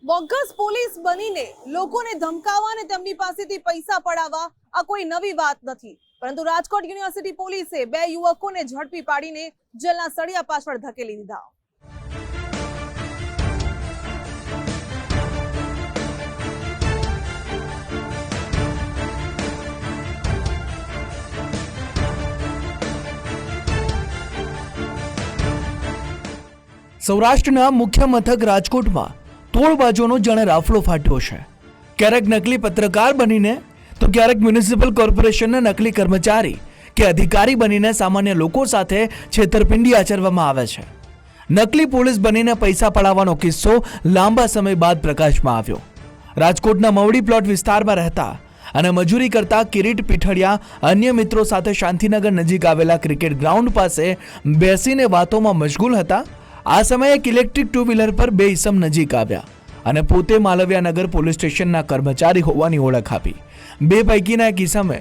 Bogus police બનીને લોકોને ધમકાવવા અને તેમની પાસેથી પૈસા પડાવવા આ કોઈ નવી વાત નથી, પરંતુ રાજકોટ યુનિવર્સિટી પોલીસે બે યુવકોને ઝડપી પાડીને જેલના સળિયા પાછળ ધકેલી દીધા। સૌરાષ્ટ્રના મુખ્ય મથક રાજકોટમાં તોડબાજોનો જાણે રાફડો ફાટ્યો છે। ક્યારેક નકલી પત્રકાર બનીને તો ક્યારેક મ્યુનિસિપલ કોર્પોરેશનના નકલી કર્મચારી કે અધિકારી બનીને સામાન્ય લોકો સાથે છેતરપિંડી આચરવામાં આવે છે। નકલી પોલીસ બનીને પૈસા પડાવવાનો કિસ્સો લાંબા સમય બાદ પ્રકાશમાં આવ્યો। રાજકોટના મવડી પ્લોટ વિસ્તારમાં રહેતા અને મજૂરી કરતા કિરીટ પીઠડિયા અન્ય મિત્રો સાથે શાંતિનગર નજીક આવેલા ક્રિકેટ ગ્રાઉન્ડ પાસે બેસીને વાતોમાં મશગુલ હતા। આ સમયે એક ઇલેક્ટ્રિક ટુ વ્હીલર પર બે ઈસમ નજીક આવ્યા અને પોતે માલવિયાનગર પોલીસ સ્ટેશનના કર્મચારી હોવાની ઓળખ આપી। બે પૈકીના એક ઈસમે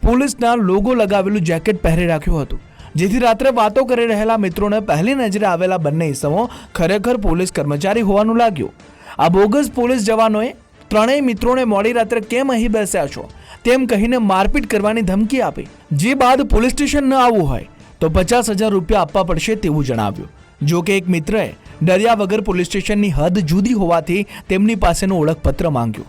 પોલીસના લોગો લગાવેલું જેકેટ પહેરી રાખ્યું હતું, જેથી રાત્રે વાતો કરી રહેલા મિત્રોને પહેલી નજરે આવેલા બંને ઈસમો ખરેખર પોલીસ કર્મચારી હોવાનું લાગ્યું। આ બોગસ પોલીસ જવાનોએ ત્રણેય મિત્રોને મોડી રાત્રે કેમ અહીં બેસ્યા છો તેમ કહીને મારપીટ કરવાની ધમકી આપી, જે બાદ પોલીસ સ્ટેશન ન આવવું હોય તો 50,000 રૂપિયા આપવા પડશે તેવું જણાવ્યું। જો કે એક મિત્રએ ડર્યા વગર પોલીસ સ્ટેશનની હદ જુદી હોવાથી તેમની પાસેનું ઓળખપત્ર માંગ્યું।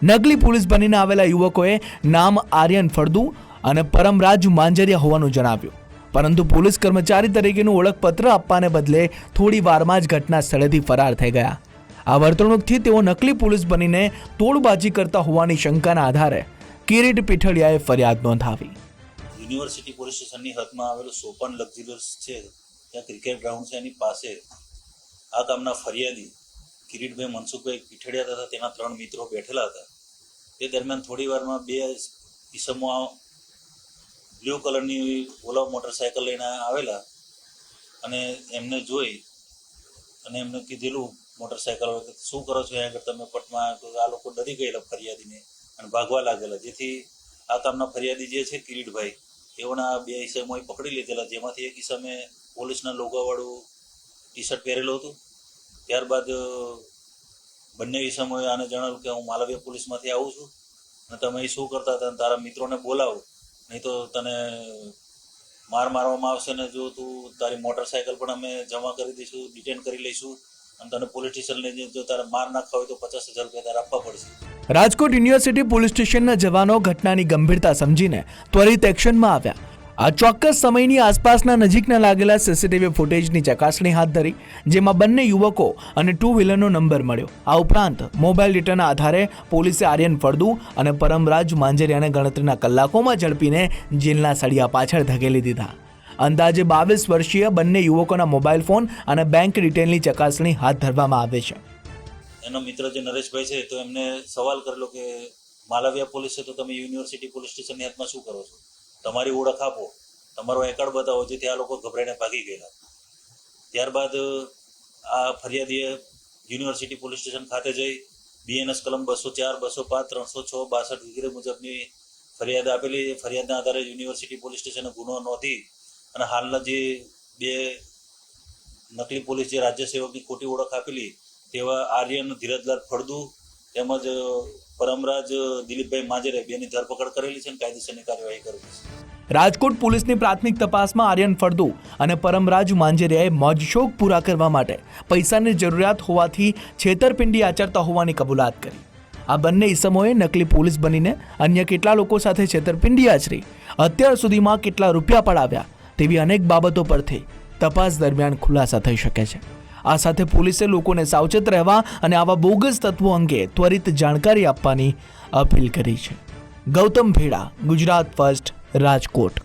નકલી પોલીસ બનીને આવેલા યુવકોએ નામ આર્યન ફળદુ અને પરમરાજ માંજરિયા હોવાનું જણાવ્યું, પરંતુ પોલીસ કર્મચારી તરીકેનું ઓળખપત્ર આપવાને બદલે થોડી વારમાં જ ઘટના સ્થળેથી ફરાર થઈ ગયા। આ વર્તણૂકથી તેઓ નકલી પોલીસ બનીને તોડબાજી કરતા હોવાની શંકાના આધારે કિરીટ પીઠડિયાએ ફરિયાદ નોંધાવી। યુનિવર્સિટી પોલીસ સ્ટેશનની હદમાં આવેલું સોપન લક્ઝરીસ છે, ત્યાં ક્રિકેટ ગ્રાઉન્ડ છે, એની પાસે આ ગામના ફરિયાદી કિરીટભાઈ મનસુખભાઈ પીઠડિયા તથા તેના 3 મિત્રો બેઠેલા હતા। તે દરમિયાન થોડી વારમાં બે ઈસમો બ્લુ કલરની ઓલા મોટરસાયકલ લઈને આવેલા અને એમને જોઈ અને એમને કીધેલું મોટરસાયકલ શું કરો છો અહીંયા આગળ તમે પટમાં, તો આ લોકો ડરી ગયેલા ફરિયાદીને અને ભાગવા લાગેલા, જેથી આ ગામના ફરિયાદી જે છે કિરીટભાઈ તેઓના બે ઈસમોએ પકડી લીધેલા, જેમાંથી એક ઈસમે પોલીસના લોગોવાળું ટી શર્ટ પહેરેલું હતું। ત્યારબાદ બંને ઈસમોએ આને જણાવ્યું કે હું માલવિયા પોલીસમાંથી આવું છું અને તમે અહીં શું કરતા હતા, તારા મિત્રોને બોલાવો, નહીં તો તને મારવામાં આવશે ને જો તું તારી મોટરસાયકલ પણ અમે જમા કરી દઈશું, ડિટેન કરી લઈશું અને તને પોલીસ સ્ટેશન લઈ જઈ, જો તારે માર નાખવા હોય તો 50,000 રૂપિયા તારે આપવા પડશે। રાજકોટ યુનિવર્સિટી પોલીસ સ્ટેશનના જવાનો ઘટનાની ગંભીરતા સમજીને ત્વરિત એક્શનમાં આવ્યા। આ ચોક્કસ સમયની આસપાસના નજીકના લાગેલા સીસીટીવી ફૂટેજની ચકાસણી હાથ ધરી, જેમાં બંને યુવકો અને ટુ વ્હીલરનો નંબર મળ્યો। આ ઉપરાંત મોબાઈલ ડેટાના આધારે પોલીસે આર્યન ફળદુ અને પરમરાજ માંજરિયાને ગણતરીના કલાકોમાં ઝડપીને જેલના સળિયા પાછળ ધકેલી દીધા। અંદાજે 22 વર્ષીય બંને યુવકોના મોબાઈલ ફોન અને બેંક ડિટેલની ચકાસણી હાથ ધરવામાં આવે છે। એનો મિત્ર જે નરેશભાઈ છે તો એમને સવાલ કરેલો કે માલવિયા પોલીસ છે તો તમે યુનિવર્સિટી પોલીસ સ્ટેશનની હાથમાં શું કરો છો, તમારી ઓળખ આપો, તમારો એકાડ બતાવો, જેથી આ લોકો ગભરાઈને ભાગી ગયેલા। ત્યારબાદ આ ફરિયાદીએ યુનિવર્સિટી પોલીસ સ્ટેશન ખાતે જઈ BNS કલમ 204, 205, 306, 62 વગેરે મુજબની ફરિયાદ આપેલી। ફરિયાદના આધારે યુનિવર્સિટી પોલીસ સ્ટેશને ગુનો નોંધી અને હાલના જે બે નકલી પોલીસ જે રાજ્ય સેવકની ખોટી ઓળખ આપેલી તેવા આર્યન ધીરજલાલ ફળદુ તેમજ પરમરાજ દિલીપભાઈ માંજરિયા બેની ધરપકડ કરેલી છે અને કાયદેસરની કાર્યવાહી કરેલી છે। રાજકોટ પોલીસની પ્રાથમિક તપાસમાં આર્યન ફળદુ અને પરમરાજ માંજરિયાએ મોજશોખ પૂરા કરવા માટે પૈસાની જરૂરિયાત હોવાથી છેતરપિંડી આચરતા હોવાની કબૂલાત કરી। આ બંને ઈસમોએ નકલી પોલીસ બનીને અન્ય કેટલા લોકો સાથે છેતરપિંડી આચરી, અત્યાર સુધીમાં કેટલા રૂપિયા પડાવ્યા તેવી અનેક બાબતો પરથી તપાસ દરમિયાન ખુલાસા થઈ શકે છે। આ સાથે પોલીસે લોકોને સાવચેત રહેવા અને આવા બોગસ તત્વો અંગે ત્વરિત જાણકારી આપવાની અપીલ કરી છે। ગૌતમ ભેડા, ગુજરાત ફર્સ્ટ, રાજકોટ।